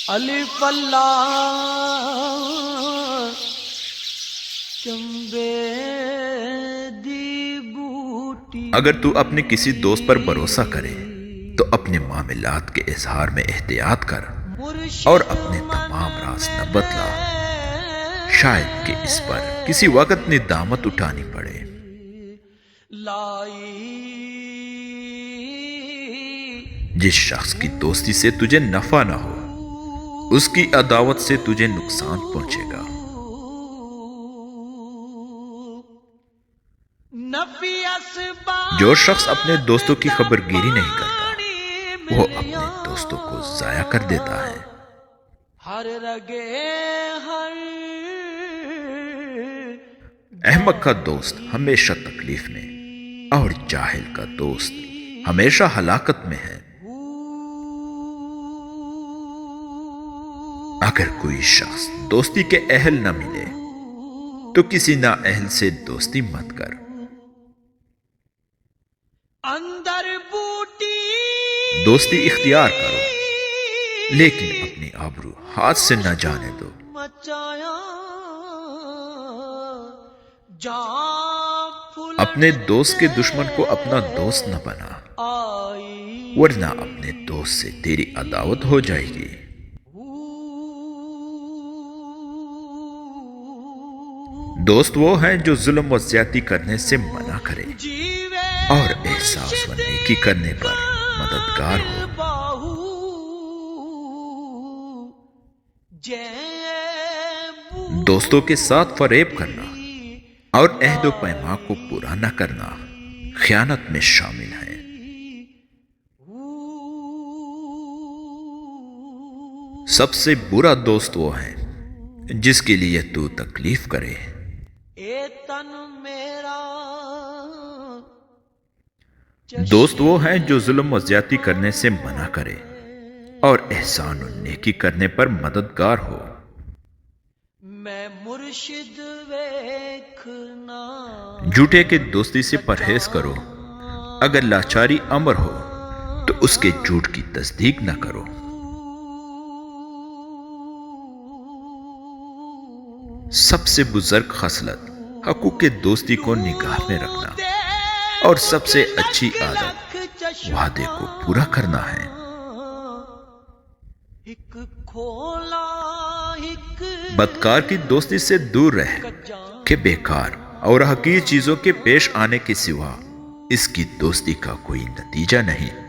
الف اللہ چمبے دی بوٹی۔ اگر تو اپنے کسی دوست پر بھروسہ کرے تو اپنے معاملات کے اظہار میں احتیاط کر اور اپنے تمام راز نہ بتلا، شاید کہ اس پر کسی وقت ندامت اٹھانی پڑے۔ جس شخص کی دوستی سے تجھے نفع نہ ہو، اس کی عداوت سے تجھے نقصان پہنچے گا۔ جو شخص اپنے دوستوں کی خبر گیری نہیں کرتا، وہ اپنے دوستوں کو ضائع کر دیتا ہے۔ احمق کا دوست ہمیشہ تکلیف میں اور جاہل کا دوست ہمیشہ ہلاکت میں ہے۔ اگر کوئی شخص دوستی کے اہل نہ ملے تو کسی نااہل سے دوستی مت کر۔ دوستی اختیار کرو لیکن اپنی آبرو ہاتھ سے نہ جانے دو۔ اپنے دوست کے دشمن کو اپنا دوست نہ بنا، ورنہ اپنے دوست سے تیری عداوت ہو جائے گی۔ دوست وہ ہیں جو ظلم و زیادتی کرنے سے منع کرے اور احساس و نیکی کرنے پر مددگار ہو۔ دوستوں کے ساتھ فریب کرنا اور عہد و پیمان کو پورا نہ کرنا خیانت میں شامل ہے۔ سب سے برا دوست وہ ہے جس کے لیے تو تکلیف کرے۔ دوست وہ ہیں جو ظلم و زیادتی کرنے سے منع کرے اور احسان و نیکی کرنے پر مددگار ہو۔ جھوٹے کے دوستی سے پرہیز کرو، اگر لاچاری امر ہو تو اس کے جھوٹ کی تصدیق نہ کرو۔ سب سے بزرگ خصلت حقوق کے دوستی کو نگاہ میں رکھنا اور سب سے اچھی عادت وعدے کو پورا کرنا ہے۔ بدکار کی دوستی سے دور رہ کہ بیکار اور حقیر چیزوں کے پیش آنے کے سوا اس کی دوستی کا کوئی نتیجہ نہیں۔